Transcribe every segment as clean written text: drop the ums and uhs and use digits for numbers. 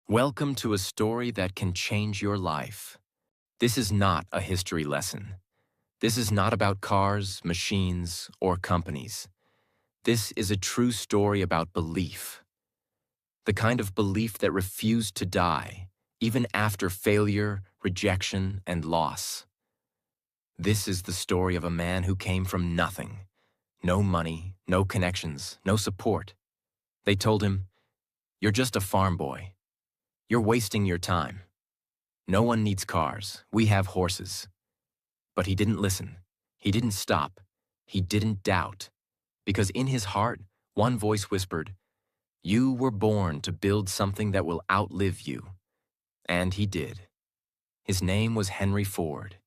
Welcome to a story that can change your life. This is not a history lesson. This is not about cars, machines, or companies. This is a true story about belief. The kind of belief that refused to die, even after failure, rejection, and loss. This is the story of a man who came from nothing. No money, no connections, no support. They told him, "You're just a farm boy. You're wasting your time. No one needs cars. We have horses." But he didn't listen. He didn't stop. He didn't doubt. Because in his heart, one voice whispered, "You were born to build something that will outlive you." And he did. His name was Henry Ford.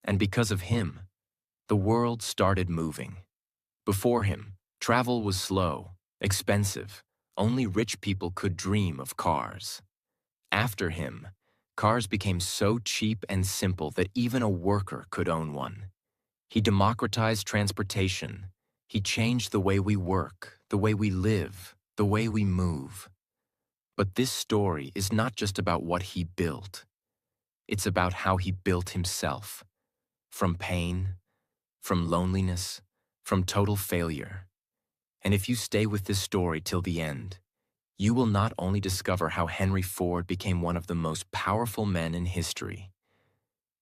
And because of him, the world started moving. Before him, travel was slow, expensive. Only rich people could dream of cars. After him, cars became so cheap and simple that even a worker could own one. He democratized transportation. He changed the way we work, the way we live, the way we move. But this story is not just about what he built. It's about how he built himself. From pain, from loneliness, from total failure. And if you stay with this story till the end, you will not only discover how Henry Ford became one of the most powerful men in history,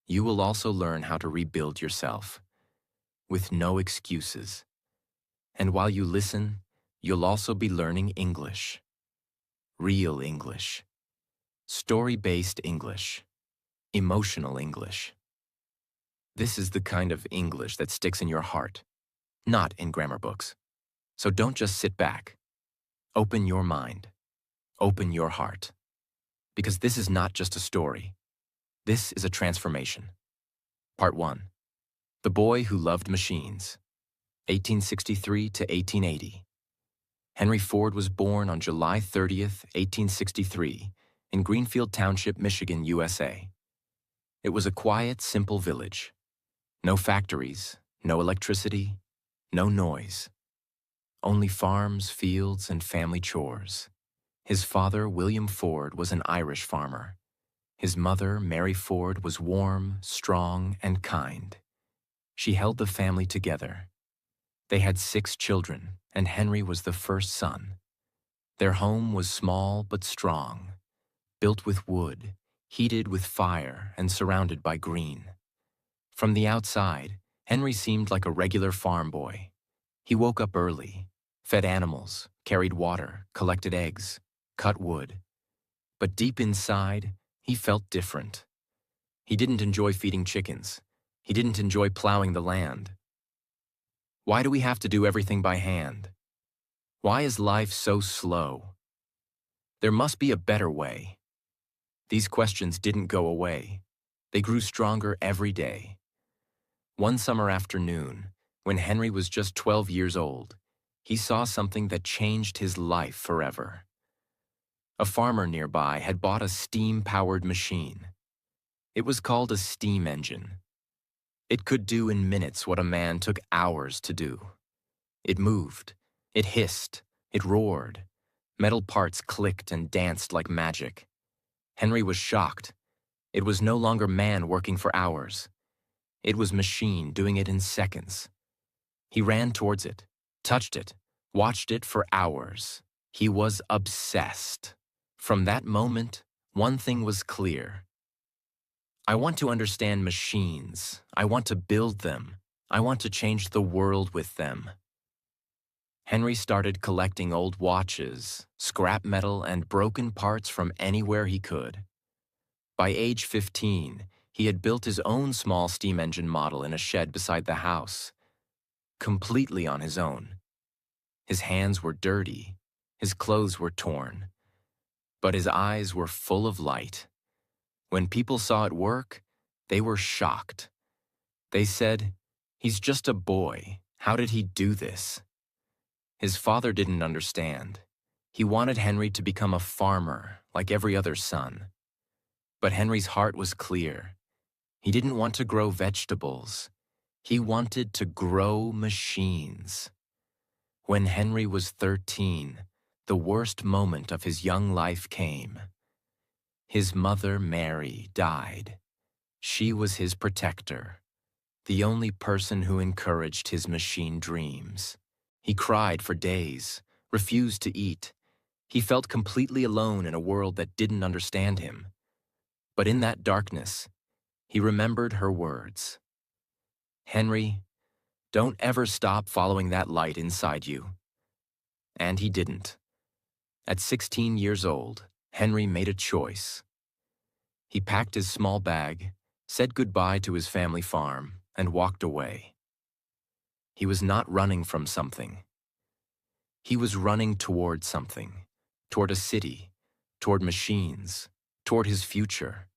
you will also learn how to rebuild yourself, with no excuses. And while you listen, you'll also be learning English. Real English. Story-based English. Emotional English. This is the kind of English that sticks in your heart, not in grammar books. So don't just sit back. Open your mind. Open your heart. Because this is not just a story. This is a transformation. Part 1. The Boy Who Loved Machines, 1863 to 1880. Henry Ford was born on July 30th, 1863, in Greenfield Township, Michigan, USA. It was a quiet, simple village. No factories, no electricity, no noise. Only farms, fields, and family chores. His father, William Ford, was an Irish farmer. His mother, Mary Ford, was warm, strong, and kind. She held the family together. They had 6 children, and Henry was the first son. Their home was small but strong, built with wood, heated with fire, and surrounded by green. From the outside, Henry seemed like a regular farm boy. He woke up early, fed animals, carried water, collected eggs, cut wood. But deep inside, he felt different. He didn't enjoy feeding chickens. He didn't enjoy plowing the land. Why do we have to do everything by hand? Why is life so slow? There must be a better way. These questions didn't go away. They grew stronger every day. One summer afternoon, when Henry was just 12 years old, he saw something that changed his life forever. A farmer nearby had bought a steam-powered machine. It was called a steam engine. It could do in minutes what a man took hours to do. It moved, it hissed, it roared. Metal parts clicked and danced like magic. Henry was shocked. It was no longer man working for hours. It was machine doing it in seconds. He ran towards it, touched it, watched it for hours. He was obsessed. From that moment, one thing was clear. I want to understand machines. I want to build them. I want to change the world with them. Henry started collecting old watches, scrap metal, and broken parts from anywhere he could. By age 15, he had built his own small steam engine model in a shed beside the house, completely on his own. His hands were dirty, his clothes were torn, but his eyes were full of light. When people saw it work, they were shocked. They said, "He's just a boy. How did he do this?" His father didn't understand. He wanted Henry to become a farmer like every other son. But Henry's heart was clear. He didn't want to grow vegetables. He wanted to grow machines. When Henry was 13, the worst moment of his young life came. His mother, Mary, died. She was his protector, the only person who encouraged his machine dreams. He cried for days, refused to eat. He felt completely alone in a world that didn't understand him. But in that darkness, he remembered her words. "Henry, don't ever stop following that light inside you." And he didn't. At 16 years old, Henry made a choice. He packed his small bag, said goodbye to his family farm, and walked away. He was not running from something. He was running toward something, toward a city, toward machines, toward his future.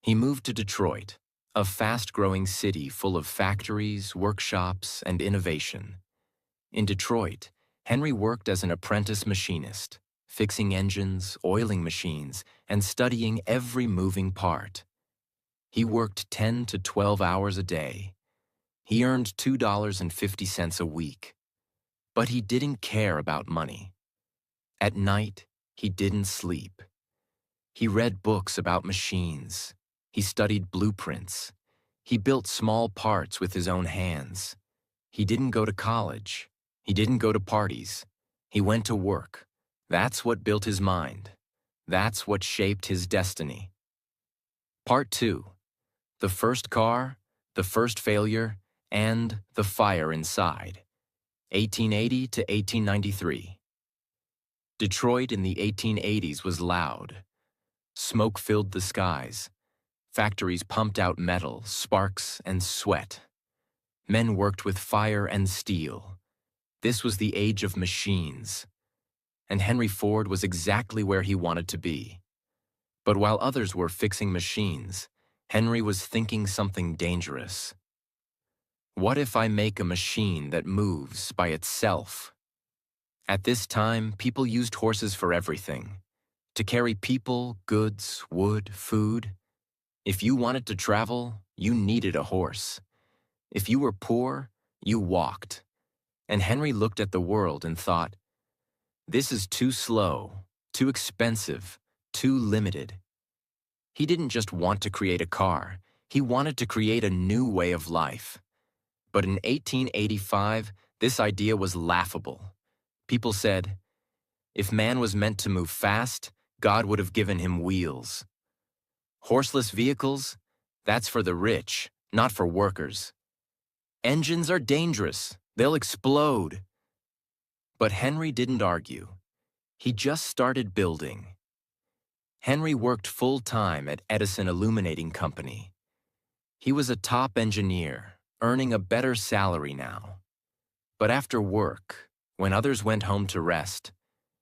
He moved to Detroit, a fast-growing city full of factories, workshops, and innovation. In Detroit, Henry worked as an apprentice machinist, fixing engines, oiling machines, and studying every moving part. He worked 10 to 12 hours a day. He earned $2.50 a week. But he didn't care about money. At night, he didn't sleep. He read books about machines. He studied blueprints. He built small parts with his own hands. He didn't go to college. He didn't go to parties. He went to work. That's what built his mind. That's what shaped his destiny. Part 2. The first car, the first failure, and the fire inside. 1880 to 1893. Detroit in the 1880s was loud. Smoke filled the skies. Factories pumped out metal, sparks, and sweat. Men worked with fire and steel. This was the age of machines. And Henry Ford was exactly where he wanted to be. But while others were fixing machines, Henry was thinking something dangerous. What if I make a machine that moves by itself? At this time, people used horses for everything. To carry people, goods, wood, food. If you wanted to travel, you needed a horse. If you were poor, you walked. And Henry looked at the world and thought, this is too slow, too expensive, too limited. He didn't just want to create a car, he wanted to create a new way of life. But in 1885, this idea was laughable. People said, if man was meant to move fast, God would have given him wheels. Horseless vehicles? That's for the rich, not for workers. Engines are dangerous. They'll explode. But Henry didn't argue. He just started building. Henry worked full-time at Edison Illuminating Company. He was a top engineer, earning a better salary now. But after work, when others went home to rest,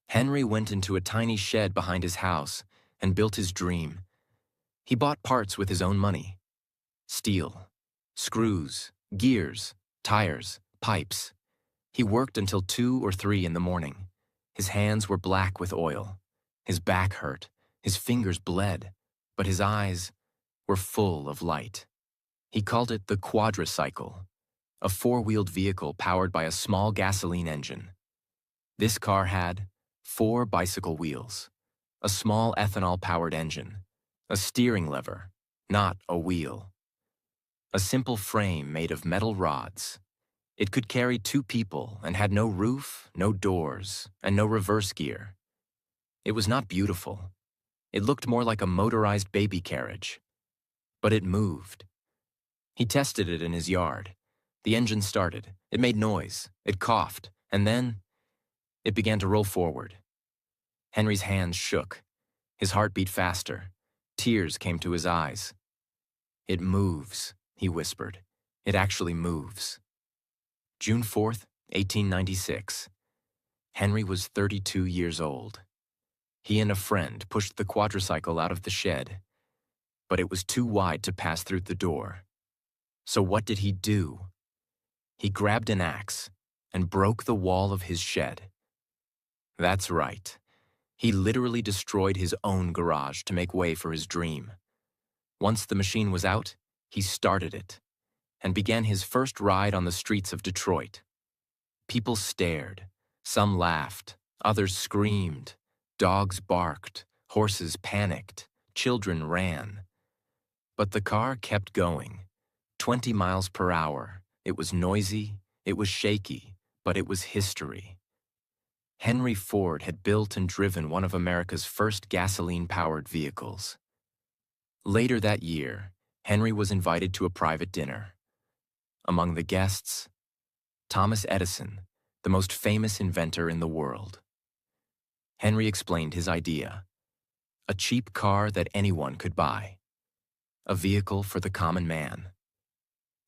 Henry went into a tiny shed behind his house and built his dream. He bought parts with his own money. Steel, screws, gears, tires, pipes. He worked until 2 or 3 in the morning. His hands were black with oil. His back hurt. His fingers bled. But his eyes were full of light. He called it the quadricycle, a 4-wheeled vehicle powered by a small gasoline engine. This car had 4 bicycle wheels, a small ethanol-powered engine, a steering lever, not a wheel. A simple frame made of metal rods. It could carry 2 people and had no roof, no doors, and no reverse gear. It was not beautiful. It looked more like a motorized baby carriage. But it moved. He tested it in his yard. The engine started. It made noise. It coughed. And then it began to roll forward. Henry's hands shook. His heart beat faster. Tears came to his eyes. It moves, he whispered. It actually moves. June 4th, 1896. Henry was 32 years old. He and a friend pushed the quadricycle out of the shed, but it was too wide to pass through the door. So what did he do? He grabbed an axe and broke the wall of his shed. That's right. He literally destroyed his own garage to make way for his dream. Once the machine was out, he started it and began his first ride on the streets of Detroit. People stared. Some laughed. Others screamed. Dogs barked. Horses panicked. children ran. But the car kept going. 20 miles per hour. It was noisy, it was shaky, but it was history. Henry Ford had built and driven one of America's first gasoline-powered vehicles. Later that year, Henry was invited to a private dinner. Among the guests, Thomas Edison, the most famous inventor in the world. Henry explained his idea: a cheap car that anyone could buy. A vehicle for the common man.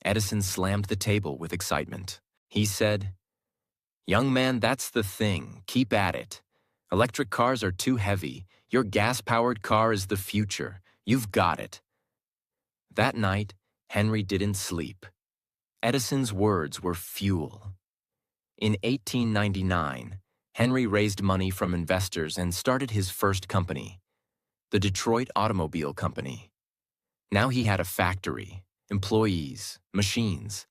Edison slammed the table with excitement. He said, "Young man, that's the thing. Keep at it. Electric cars are too heavy. Your gas-powered car is the future. You've got it." That night, Henry didn't sleep. Edison's words were fuel. In 1899, Henry raised money from investors and started his first company, the Detroit Automobile Company. Now he had a factory, employees, machines.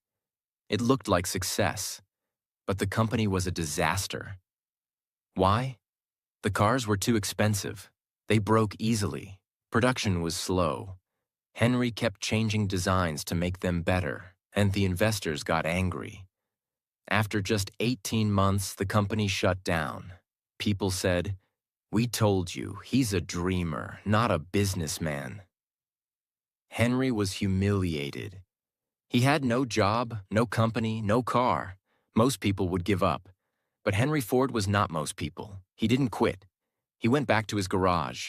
It looked like success, but the company was a disaster. Why? The cars were too expensive. They broke easily. Production was slow. Henry kept changing designs to make them better, and the investors got angry. After just 18 months, the company shut down. People said, "We told you, he's a dreamer, not a businessman." Henry was humiliated. He had no job, no company, no car. Most people would give up. But Henry Ford was not most people. He didn't quit. He went back to his garage.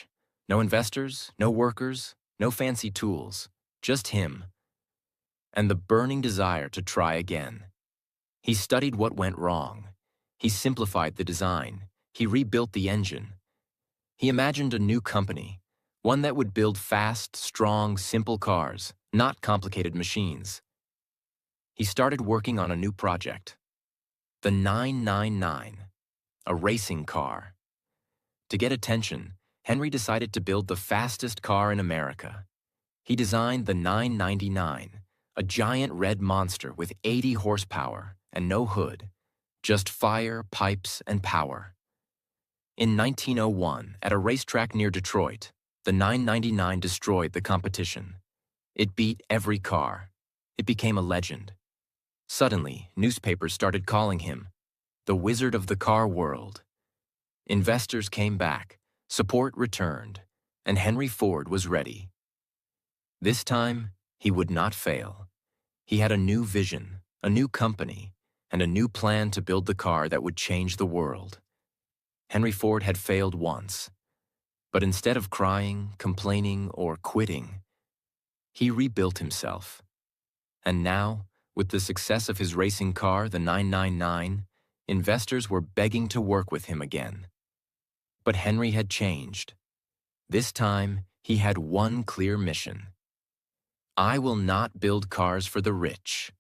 No investors, no workers, no fancy tools, just him. And the burning desire to try again. He studied what went wrong. He simplified the design. He rebuilt the engine. He imagined a new company, one that would build fast, strong, simple cars, not complicated machines. He started working on a new project, the 999, a racing car. To get attention, Henry decided to build the fastest car in America. He designed the 999, a giant red monster with 80 horsepower and no hood, just fire, pipes, and power. In 1901, at a racetrack near Detroit, the 999 destroyed the competition. It beat every car. It became a legend. Suddenly, newspapers started calling him the Wizard of the Car World. Investors came back, support returned, and Henry Ford was ready. This time, he would not fail. He had a new vision, a new company, and a new plan to build the car that would change the world. Henry Ford had failed once, but instead of crying, complaining, or quitting, he rebuilt himself. And now, with the success of his racing car, the 999, investors were begging to work with him again. But Henry had changed. This time, he had one clear mission. I will not build cars for the rich.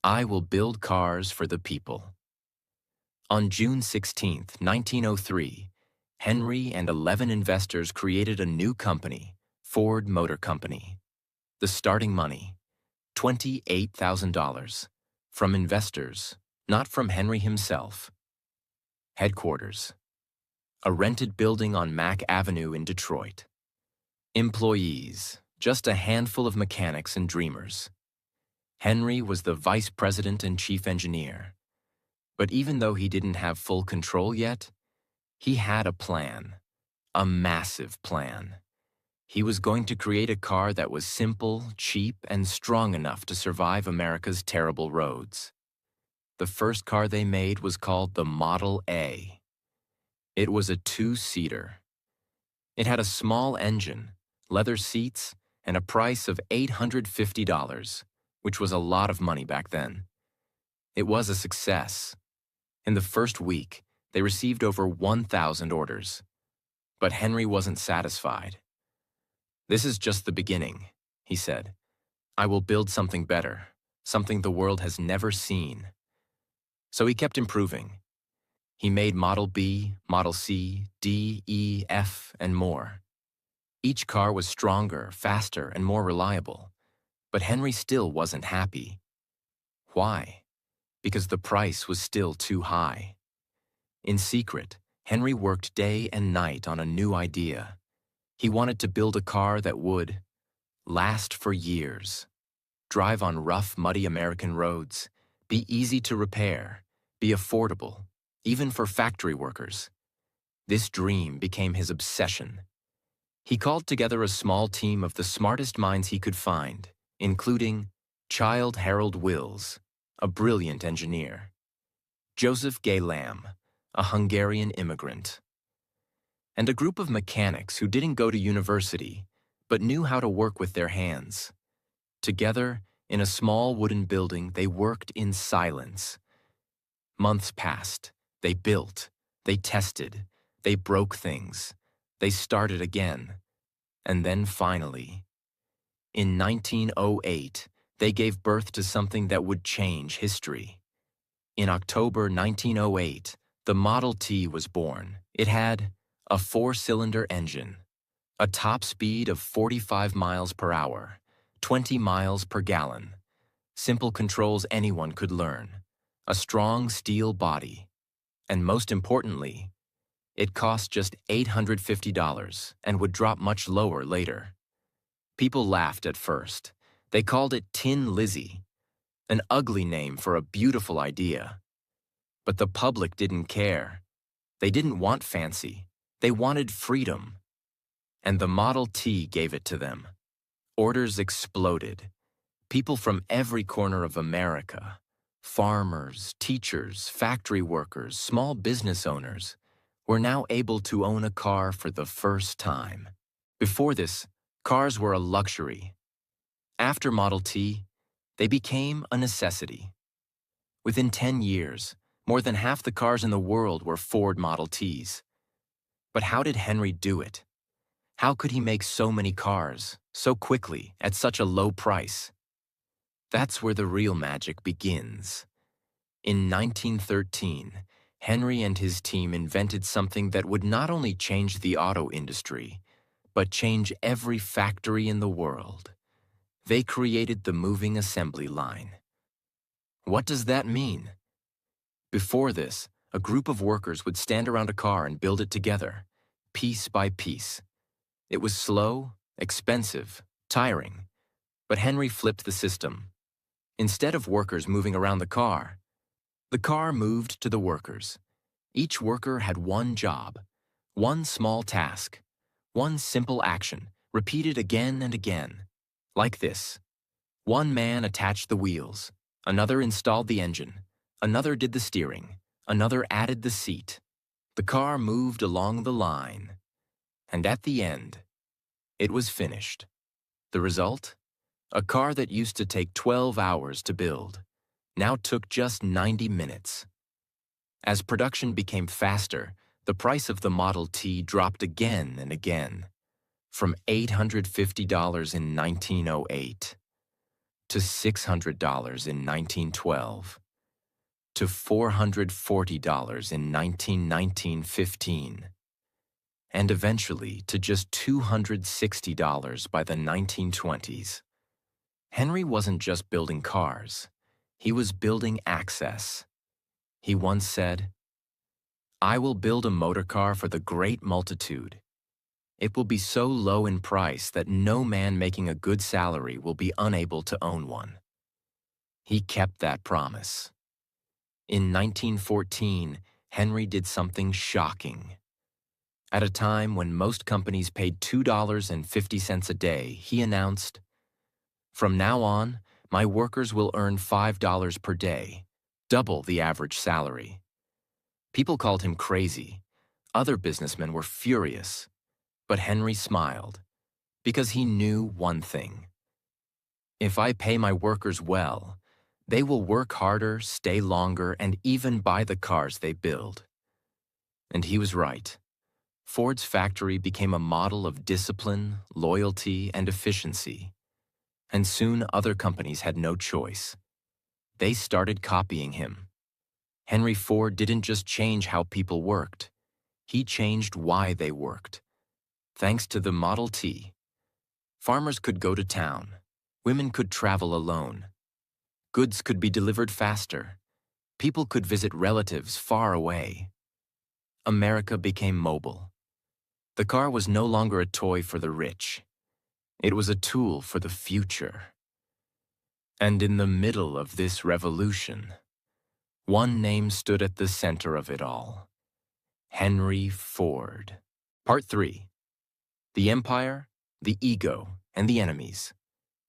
I will build cars for the people. On June 16, 1903, Henry and 11 investors created a new company, Ford Motor Company. The starting money, $28,000, from investors, not from Henry himself. Headquarters, a rented building on Mack Avenue in Detroit. Employees, just a handful of mechanics and dreamers. Henry was the vice president and chief engineer. But even though he didn't have full control yet, he had a plan, a massive plan. He was going to create a car that was simple, cheap, and strong enough to survive America's terrible roads. The first car they made was called the Model A. It was a two-seater. It had a small engine, leather seats, and a price of $850, which was a lot of money back then. It was a success. In the first week, they received over 1,000 orders. But Henry wasn't satisfied. "This is just the beginning," he said. "I will build something better, something the world has never seen." So he kept improving. He made Model B, Model C, D, E, F, and more. Each car was stronger, faster, and more reliable. But Henry still wasn't happy. Why? Because the price was still too high. In secret, Henry worked day and night on a new idea. He wanted to build a car that would last for years, drive on rough, muddy American roads, be easy to repair, be affordable, even for factory workers. This dream became his obsession. He called together a small team of the smartest minds he could find, including Childe Harold Wills, a brilliant engineer, Joseph Gay Lamb, a Hungarian immigrant, and a group of mechanics who didn't go to university but knew how to work with their hands. Together, in a small wooden building, they worked in silence. Months passed. They built. They tested. They broke things. They started again. And then finally, in 1908, they gave birth to something that would change history. In October 1908, the Model T was born. It had a 4-cylinder engine, a top speed of 45 miles per hour, 20 miles per gallon, simple controls anyone could learn, a strong steel body, and most importantly, it cost just $850 and would drop much lower later. People laughed at first. They called it Tin Lizzie, an ugly name for a beautiful idea. But the public didn't care. They didn't want fancy. They wanted freedom. And the Model T gave it to them. Orders exploded. People from every corner of America, farmers, teachers, factory workers, small business owners, were now able to own a car for the first time. Before this, cars were a luxury. After Model T, they became a necessity. Within 10 years, more than half the cars in the world were Ford Model Ts. But how did Henry do it? How could he make so many cars, so quickly, at such a low price? That's where the real magic begins. In 1913, Henry and his team invented something that would not only change the auto industry, but change every factory in the world. They created the moving assembly line. What does that mean? Before this, a group of workers would stand around a car and build it together, piece by piece. It was slow, expensive, tiring, but Henry flipped the system. Instead of workers moving around the car moved to the workers. Each worker had one job, one small task, one simple action, repeated again and again. Like this. One man attached the wheels, another installed the engine, another did the steering, another added the seat. The car moved along the line, and at the end, it was finished. The result? A car that used to take 12 hours to build now took just 90 minutes. As production became faster, the price of the Model T dropped again and again, from $850 in 1908 to $600 in 1912 to $440 in 1915, and eventually to just $260 by the 1920s. Henry wasn't just building cars, he was building access. He once said, "I will build a motor car for the great multitude. It will be so low in price that no man making a good salary will be unable to own one." He kept that promise. In 1914, Henry did something shocking. At a time when most companies paid $2.50 a day, he announced, "From now on, my workers will earn $5 per day, double the average salary." People called him crazy. Other businessmen were furious. But Henry smiled, because he knew one thing. If I pay my workers well, they will work harder, stay longer, and even buy the cars they build. And he was right. Ford's factory became a model of discipline, loyalty, and efficiency. And soon other companies had no choice. They started copying him. Henry Ford didn't just change how people worked. He changed why they worked. Thanks to the Model T, farmers could go to town. Women could travel alone. Goods could be delivered faster. People could visit relatives far away. America became mobile. The car was no longer a toy for the rich. It was a tool for the future. And in the middle of this revolution, one name stood at the center of it all: Henry Ford. Part 3. The Empire, the Ego, and the Enemies,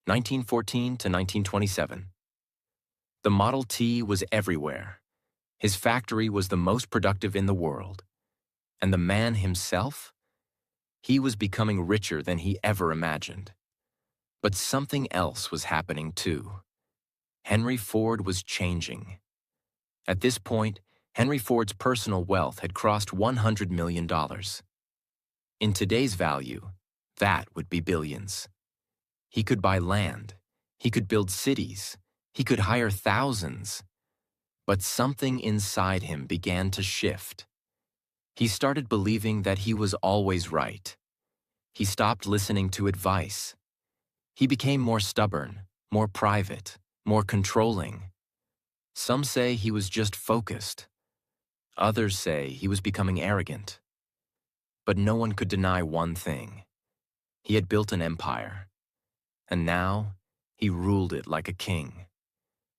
1914 to 1927. The Model T was everywhere. His factory was the most productive in the world. And the man himself? He was becoming richer than he ever imagined. But something else was happening too. Henry Ford was changing. At this point, Henry Ford's personal wealth had crossed $100 million. In today's value, that would be billions. He could buy land. He could build cities. He could hire thousands. But something inside him began to shift. He started believing that he was always right. He stopped listening to advice. He became more stubborn, more private, more controlling. Some say he was just focused. Others say he was becoming arrogant. But no one could deny one thing. He had built an empire. And now, he ruled it like a king.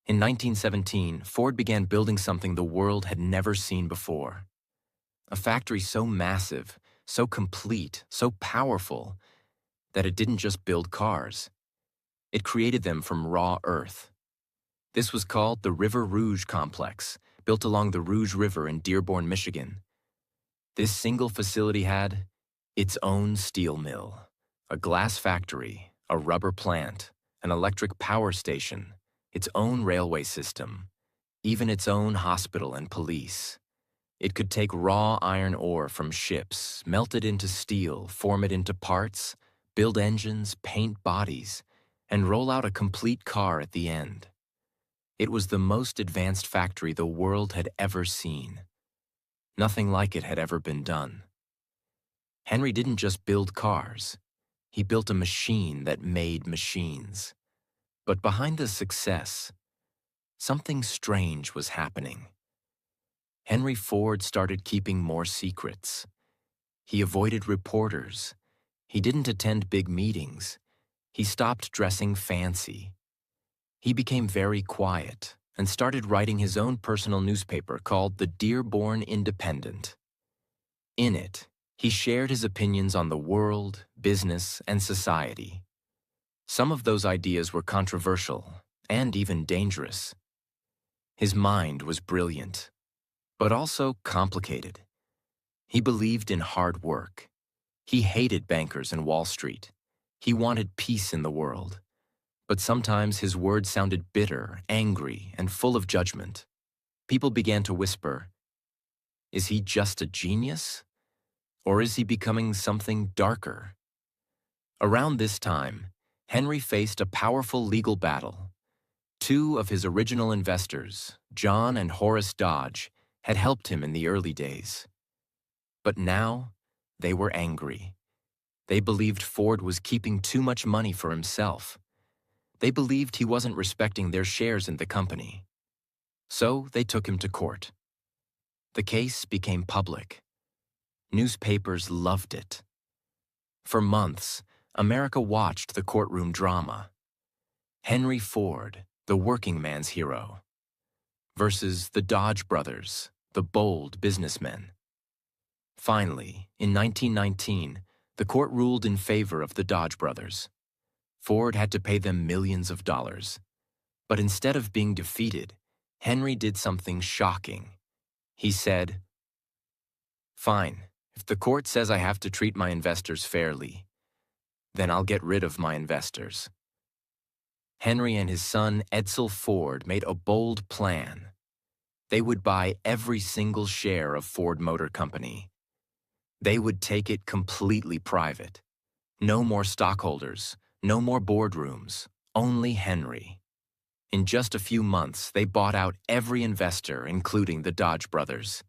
In 1917, Ford began building something the world had never seen before. A factory so massive, so complete, so powerful, that it didn't just build cars. It created them from raw earth. This was called the River Rouge Complex, built along the Rouge River in Dearborn, Michigan. This single facility had its own steel mill, a glass factory, a rubber plant, an electric power station, its own railway system, even its own hospital and police. It could take raw iron ore from ships, melt it into steel, form it into parts, build engines, paint bodies, and roll out a complete car at the end. It was the most advanced factory the world had ever seen. Nothing like it had ever been done. Henry didn't just build cars. He built a machine that made machines. But behind the success, something strange was happening. Henry Ford started keeping more secrets. He avoided reporters. He didn't attend big meetings. He stopped dressing fancy. He became very quiet and started writing his own personal newspaper called the Dearborn Independent. In it, he shared his opinions on the world, business, and society. Some of those ideas were controversial and even dangerous. His mind was brilliant, but also complicated. He believed in hard work. He hated bankers and Wall Street. He wanted peace in the world. But sometimes his words sounded bitter, angry, and full of judgment. People began to whisper, "Is he just a genius? Or is he becoming something darker?" Around this time, Henry faced a powerful legal battle. Two of his original investors, John and Horace Dodge, had helped him in the early days. But now, they were angry. They believed Ford was keeping too much money for himself. They believed he wasn't respecting their shares in the company. So they took him to court. The case became public. Newspapers loved it. For months, America watched the courtroom drama. Henry Ford, the working man's hero, versus the Dodge brothers, the bold businessmen. Finally, in 1919, the court ruled in favor of the Dodge brothers. Ford had to pay them millions of dollars. But instead of being defeated, Henry did something shocking. He said, "Fine, if the court says I have to treat my investors fairly, then I'll get rid of my investors." Henry and his son Edsel Ford made a bold plan. They would buy every single share of Ford Motor Company. They would take it completely private. No more stockholders, no more boardrooms, only Henry. In just a few months, they bought out every investor, including the Dodge brothers.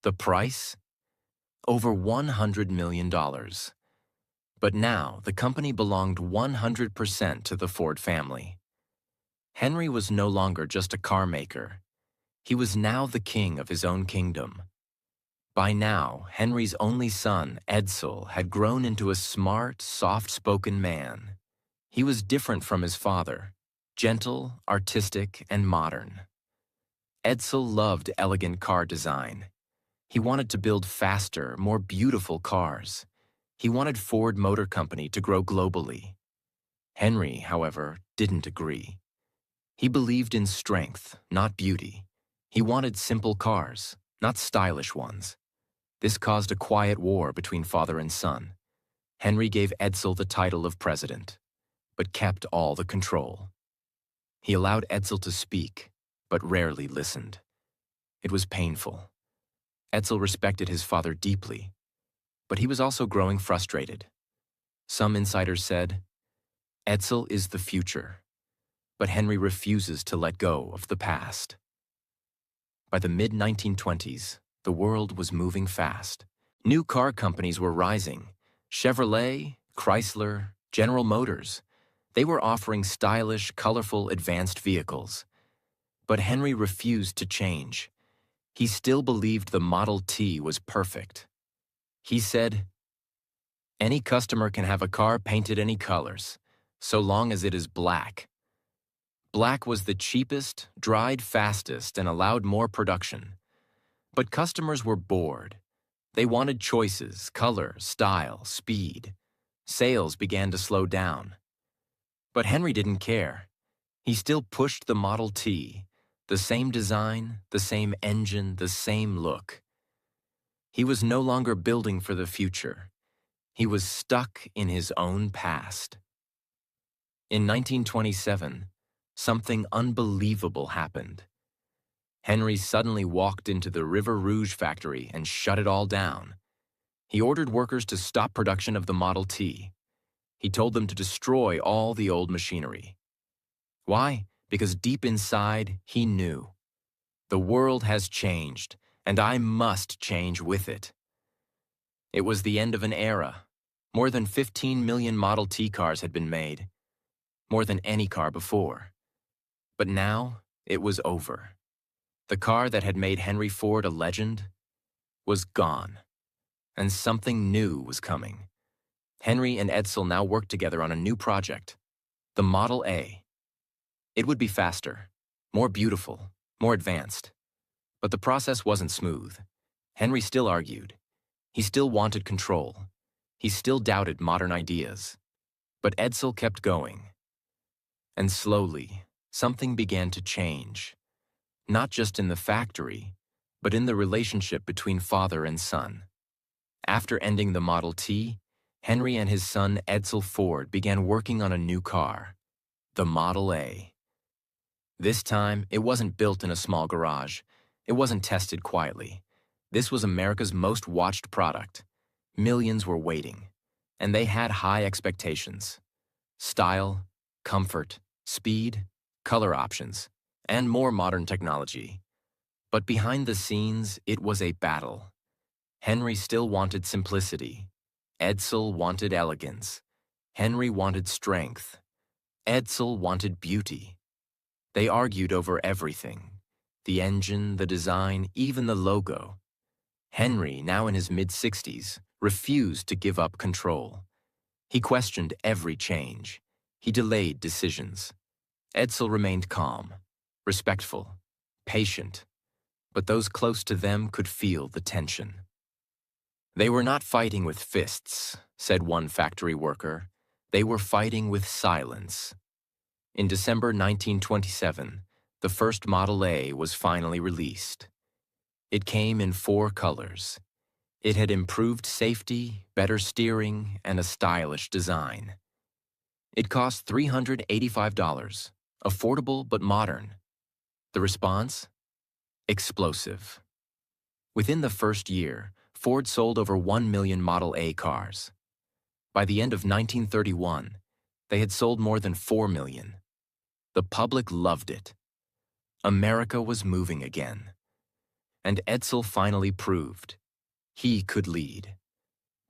The price? Over $100 million. But now, the company belonged 100% to the Ford family. Henry was no longer just a car maker. He was now the king of his own kingdom. By now, Henry's only son, Edsel, had grown into a smart, soft-spoken man. He was different from his father, gentle, artistic, and modern. Edsel loved elegant car design. He wanted to build faster, more beautiful cars. He wanted Ford Motor Company to grow globally. Henry, however, didn't agree. He believed in strength, not beauty. He wanted simple cars, not stylish ones. This caused a quiet war between father and son. Henry gave Edsel the title of president, but kept all the control. He allowed Edsel to speak, but rarely listened. It was painful. Edsel respected his father deeply, but he was also growing frustrated. Some insiders said, Edsel is the future, but Henry refuses to let go of the past. By the mid-1920s, the world was moving fast. New car companies were rising. Chevrolet, Chrysler, General Motors. They were offering stylish, colorful, advanced vehicles. But Henry refused to change. He still believed the Model T was perfect. He said, "Any customer can have a car painted any colors, so long as it is black." Black was the cheapest, dried fastest, and allowed more production. But customers were bored. They wanted choices, color, style, speed. Sales began to slow down. But Henry didn't care. He still pushed the Model T, the same design, the same engine, the same look. He was no longer building for the future. He was stuck in his own past. In 1927, something unbelievable happened. Henry suddenly walked into the River Rouge factory and shut it all down. He ordered workers to stop production of the Model T. He told them to destroy all the old machinery. Why? Because deep inside, he knew. The world has changed, and I must change with it. It was the end of an era. More than 15 million Model T cars had been made, more than any car before. But now, it was over. The car that had made Henry Ford a legend was gone, and something new was coming. Henry and Edsel now worked together on a new project, the Model A. It would be faster, more beautiful, more advanced. But the process wasn't smooth. Henry still argued. He still wanted control. He still doubted modern ideas. But Edsel kept going. And slowly, something began to change. Not just in the factory, but in the relationship between father and son. After ending the Model T, Henry and his son Edsel Ford began working on a new car, the Model A. This time, it wasn't built in a small garage. It wasn't tested quietly. This was America's most watched product. Millions were waiting, and they had high expectations. Style, comfort, speed, color options, and more modern technology. But behind the scenes, it was a battle. Henry still wanted simplicity. Edsel wanted elegance. Henry wanted strength. Edsel wanted beauty. They argued over everything. The engine, the design, even the logo. Henry, now in his mid-60s, refused to give up control. He questioned every change. He delayed decisions. Edsel remained calm, respectful, patient, but those close to them could feel the tension. They were not fighting with fists, said one factory worker. They were fighting with silence. In December 1927, the first Model A was finally released. It came in 4 colors. It had improved safety, better steering, and a stylish design. It cost $385, affordable but modern. The response? Explosive. Within the first year, Ford sold over 1 million Model A cars. By the end of 1931, they had sold more than 4 million. The public loved it. America was moving again. And Edsel finally proved he could lead.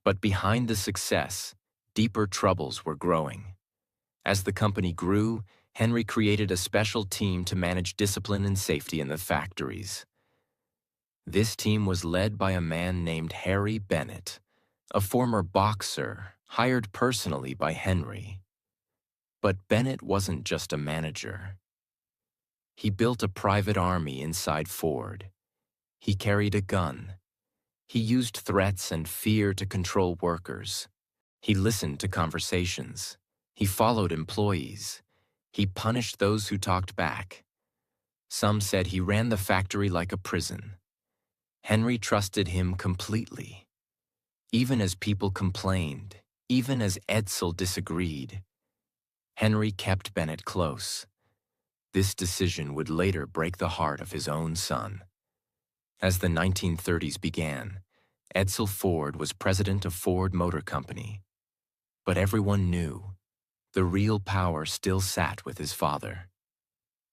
But behind the success, deeper troubles were growing. As the company grew, Henry created a special team to manage discipline and safety in the factories. This team was led by a man named Harry Bennett, a former boxer hired personally by Henry. But Bennett wasn't just a manager. He built a private army inside Ford. He carried a gun. He used threats and fear to control workers. He listened to conversations. He followed employees. He punished those who talked back. Some said he ran the factory like a prison. Henry trusted him completely. Even as people complained, even as Edsel disagreed, Henry kept Bennett close. This decision would later break the heart of his own son. As the 1930s began, Edsel Ford was president of Ford Motor Company. But everyone knew the real power still sat with his father.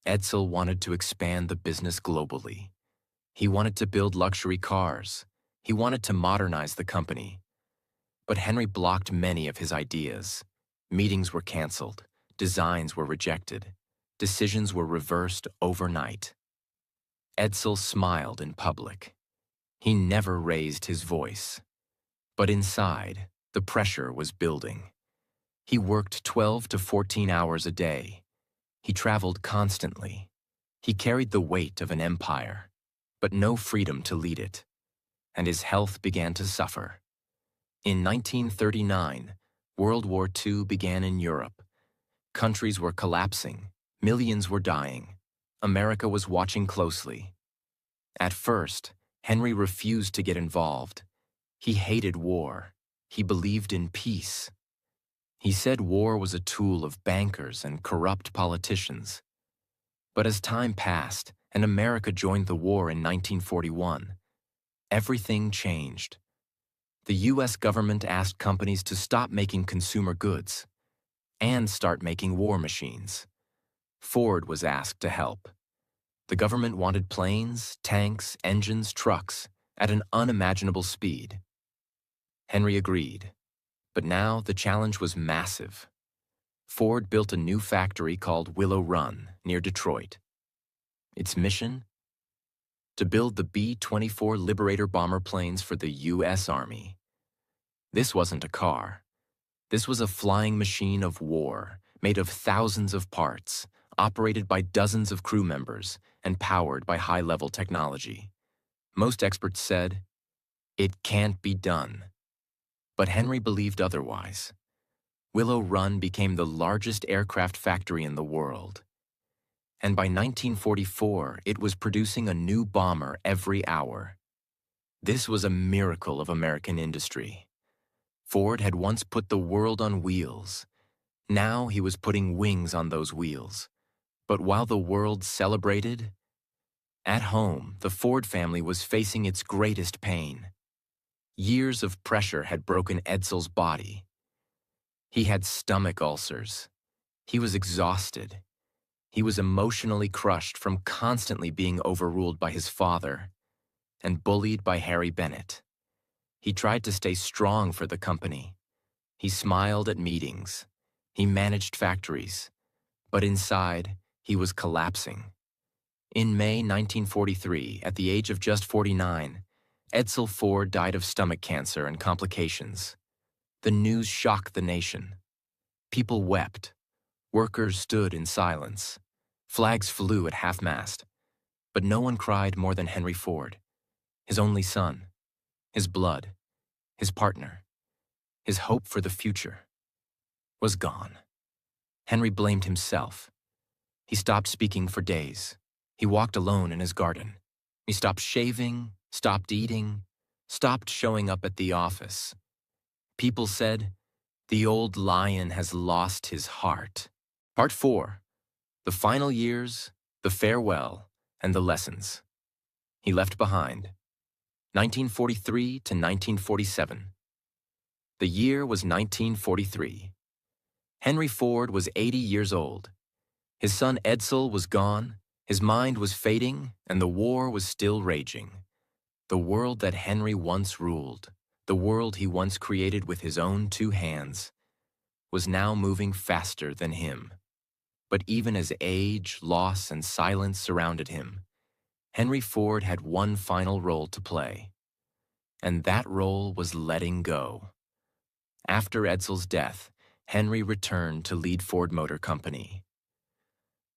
Edsel wanted to expand the business globally. He wanted to build luxury cars. He wanted to modernize the company. But Henry blocked many of his ideas. Meetings were canceled. Designs were rejected. Decisions were reversed overnight. Edsel smiled in public. He never raised his voice. But inside, the pressure was building. He worked 12 to 14 hours a day. He traveled constantly. He carried the weight of an empire, but no freedom to lead it. And his health began to suffer. In 1939, World War II began in Europe. Countries were collapsing. Millions were dying. America was watching closely. At first, Henry refused to get involved. He hated war. He believed in peace. He said war was a tool of bankers and corrupt politicians. But as time passed and America joined the war in 1941, everything changed. The U.S. government asked companies to stop making consumer goods and start making war machines. Ford was asked to help. The government wanted planes, tanks, engines, trucks at an unimaginable speed. Henry agreed, but now the challenge was massive. Ford built a new factory called Willow Run near Detroit. Its mission? To build the B-24 Liberator bomber planes for the U.S. Army. This wasn't a car. This was a flying machine of war, made of thousands of parts, operated by dozens of crew members, and powered by high-level technology. Most experts said, "It can't be done." But Henry believed otherwise. Willow Run became the largest aircraft factory in the world. And by 1944, it was producing a new bomber every hour. This was a miracle of American industry. Ford had once put the world on wheels. Now he was putting wings on those wheels. But while the world celebrated, at home, the Ford family was facing its greatest pain. Years of pressure had broken Edsel's body. He had stomach ulcers. He was exhausted. He was emotionally crushed from constantly being overruled by his father and bullied by Harry Bennett. He tried to stay strong for the company. He smiled at meetings. He managed factories. But inside, he was collapsing. In May 1943, at the age of just 49, Edsel Ford died of stomach cancer and complications. The news shocked the nation. People wept. Workers stood in silence. Flags flew at half-mast. But no one cried more than Henry Ford, his only son, his blood, his partner, his hope for the future, was gone. Henry blamed himself. He stopped speaking for days. He walked alone in his garden. He stopped shaving, stopped eating, stopped showing up at the office. People said, "The old lion has lost his heart." Part 4. The final years, the farewell, and the lessons. He left behind. 1943 to 1947. The year was 1943. Henry Ford was 80 years old. His son Edsel was gone, his mind was fading, and the war was still raging. The world that Henry once ruled, the world he once created with his own 2 hands, was now moving faster than him. But even as age, loss, and silence surrounded him, Henry Ford had one final role to play, and that role was letting go. After Edsel's death, Henry returned to lead Ford Motor Company.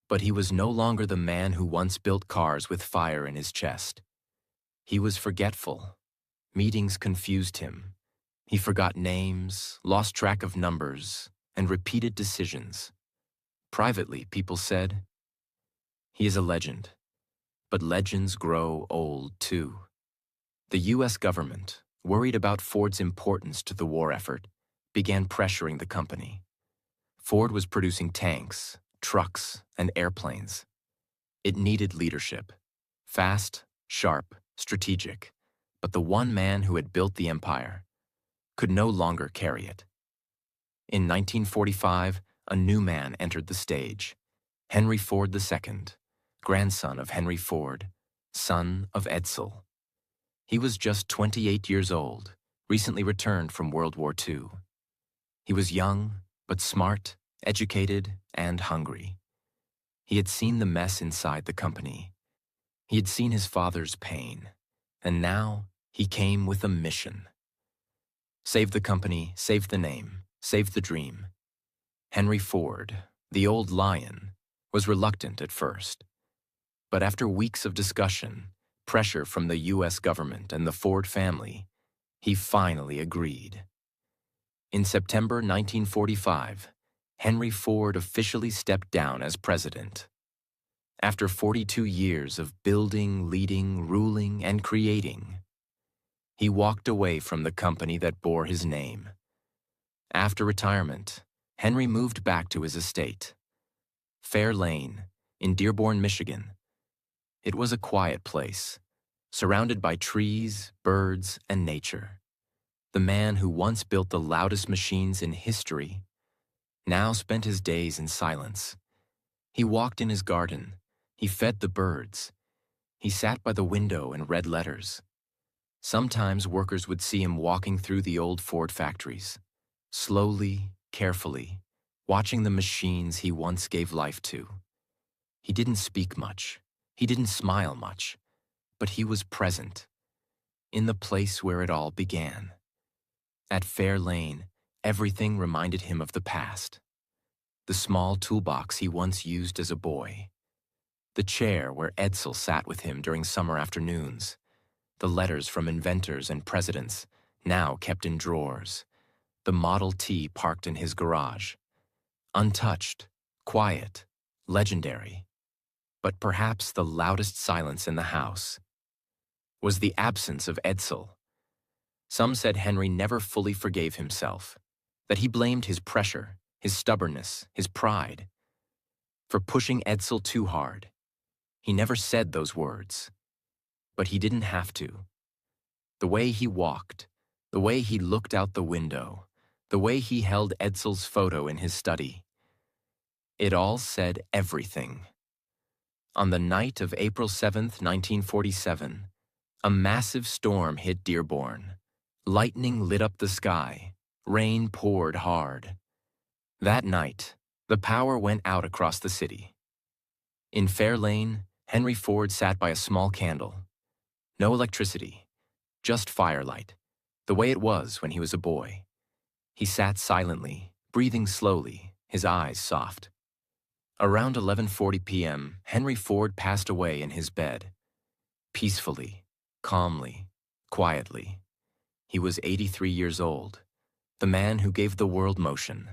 But he was no longer the man who once built cars with fire in his chest. He was forgetful. Meetings confused him. He forgot names, lost track of numbers, and repeated decisions. Privately, people said, "He is a legend." But legends grow old, too. The U.S. government, worried about Ford's importance to the war effort, began pressuring the company. Ford was producing tanks, trucks, and airplanes. It needed leadership. Fast, sharp, strategic. But the one man who had built the empire could no longer carry it. In 1945, a new man entered the stage, Henry Ford II, grandson of Henry Ford, son of Edsel. He was just 28 years old, recently returned from World War II. He was young, but smart, educated, and hungry. He had seen the mess inside the company. He had seen his father's pain, and now he came with a mission. Save the company, save the name, save the dream. Henry Ford, the old lion, was reluctant at first. But after weeks of discussion, pressure from the U.S. government and the Ford family, he finally agreed. In September 1945, Henry Ford officially stepped down as president. After 42 years of building, leading, ruling, and creating, he walked away from the company that bore his name. After retirement, Henry moved back to his estate, Fair Lane, in Dearborn, Michigan. It was a quiet place, surrounded by trees, birds, and nature. The man who once built the loudest machines in history now spent his days in silence. He walked in his garden. He fed the birds. He sat by the window and read letters. Sometimes workers would see him walking through the old Ford factories, slowly, carefully, watching the machines he once gave life to. He didn't speak much. He didn't smile much. But he was present, in the place where it all began. At Fair Lane, everything reminded him of the past. The small toolbox he once used as a boy. The chair where Edsel sat with him during summer afternoons. The letters from inventors and presidents, now kept in drawers. The Model T parked in his garage. Untouched, quiet, legendary. But perhaps the loudest silence in the house was the absence of Edsel. Some said Henry never fully forgave himself, that he blamed his pressure, his stubbornness, his pride, for pushing Edsel too hard. He never said those words, but he didn't have to. The way he walked, the way he looked out the window, the way he held Edsel's photo in his study, it all said everything. On the night of April 7th, 1947, a massive storm hit Dearborn. Lightning lit up the sky. Rain poured hard. That night, the power went out across the city. In Fair Lane, Henry Ford sat by a small candle. No electricity, just firelight, the way it was when he was a boy. He sat silently, breathing slowly, his eyes soft. Around 11:40 p.m., Henry Ford passed away in his bed. Peacefully, calmly, quietly. He was 83 years old, the man who gave the world motion,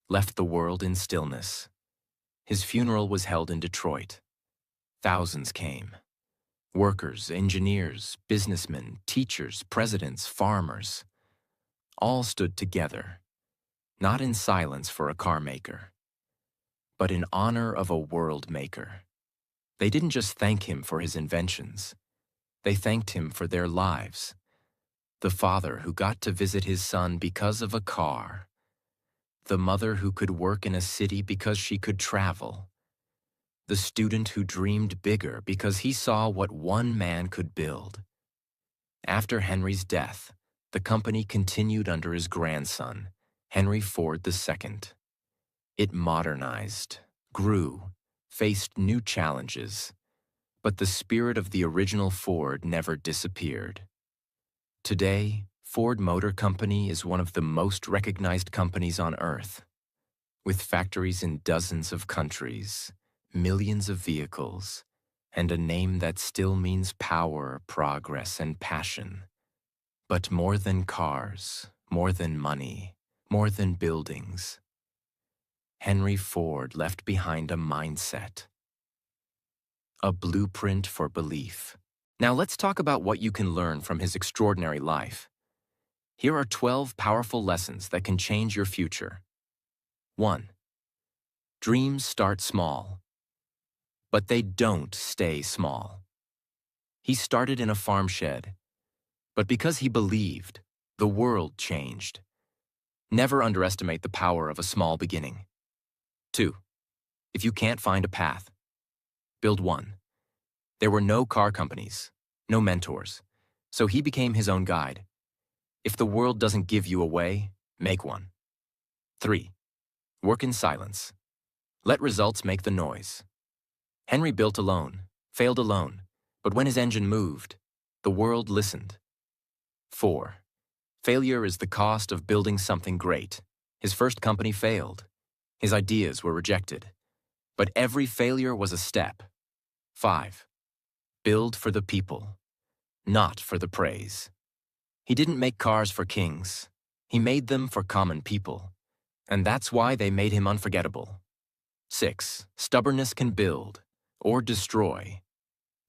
left the world in stillness. His funeral was held in Detroit. Thousands came. Workers, engineers, businessmen, teachers, presidents, farmers. All stood together, not in silence for a car maker, but in honor of a world maker. They didn't just thank him for his inventions. They thanked him for their lives. The father who got to visit his son because of a car. The mother who could work in a city because she could travel. The student who dreamed bigger because he saw what one man could build. After Henry's death, the company continued under his grandson, Henry Ford II. It modernized, grew, faced new challenges, But the spirit of the original Ford never disappeared. Today, Ford Motor Company is one of the most recognized companies on Earth. With factories in dozens of countries, millions of vehicles, and a name that still means power, progress, and passion. But more than cars, more than money, more than buildings, Henry Ford left behind a mindset, a blueprint for belief. Now let's talk about what you can learn from his extraordinary life. Here are 12 powerful lessons that can change your future. 1. Dreams start small, but they don't stay small. He started in a farm shed, but because he believed, the world changed. Never underestimate the power of a small beginning. 2. If you can't find a path, build one. There were no car companies, no mentors, so he became his own guide. If the world doesn't give you a way, make one. 3. Work in silence. Let results make the noise. Henry built alone, failed alone, but when his engine moved, the world listened. 4. Failure is the cost of building something great. His first company failed. His ideas were rejected. But every failure was a step. 5. Build for the people, not for the praise. He didn't make cars for kings. He made them for common people. And that's why they made him unforgettable. 6. Stubbornness can build or destroy.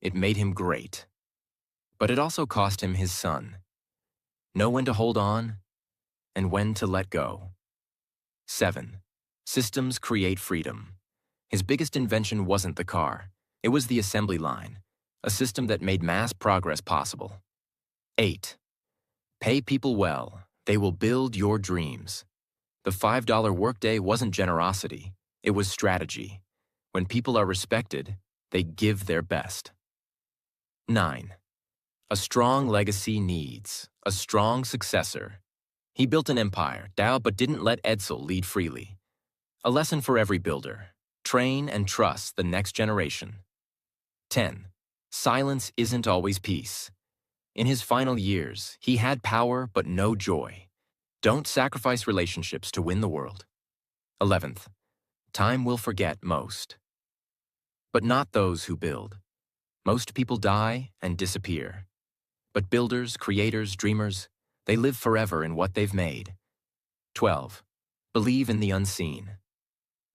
It made him great. But it also cost him his son. Know when to hold on and when to let go. 7. Systems create freedom. His biggest invention wasn't the car. It was the assembly line, a system that made mass progress possible. 8. Pay people well. They will build your dreams. The $5 workday wasn't generosity. It was strategy. When people are respected, they give their best. 9. A strong legacy needs a strong successor. He built an empire, but didn't let Edsel lead freely. A lesson for every builder. Train and trust the next generation. 10. Silence isn't always peace. In his final years, he had power but no joy. Don't sacrifice relationships to win the world. 11th. Time will forget most. But not those who build. Most people die and disappear. But builders, creators, dreamers, they live forever in what they've made. 12. Believe in the unseen.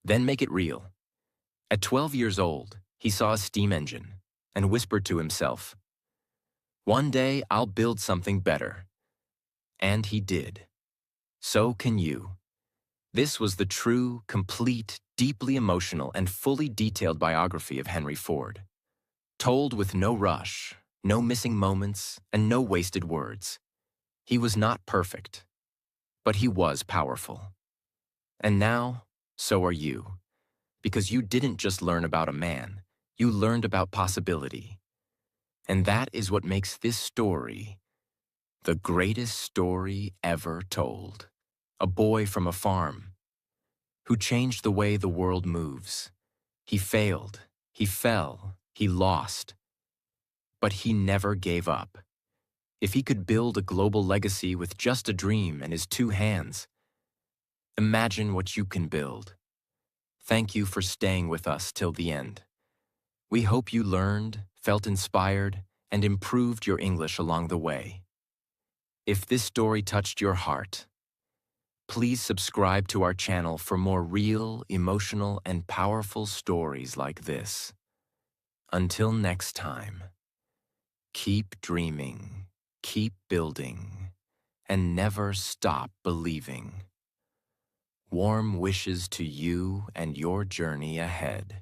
Then make it real. At 12 years old, he saw a steam engine and whispered to himself, "One day I'll build something better." And he did. So can you. This was the true, complete, deeply emotional, and fully detailed biography of Henry Ford. Told with no rush, no missing moments, and no wasted words. He was not perfect, but he was powerful. And now, so are you. Because you didn't just learn about a man, you learned about possibility. And that is what makes this story the greatest story ever told. A boy from a farm who changed the way the world moves. He failed, he fell, he lost, but he never gave up. If he could build a global legacy with just a dream and his two hands, imagine what you can build. Thank you for staying with us till the end. We hope you learned, felt inspired, and improved your English along the way. If this story touched your heart, please subscribe to our channel for more real, emotional, and powerful stories like this. Until next time, keep dreaming, keep building, and never stop believing. Warm wishes to you and your journey ahead.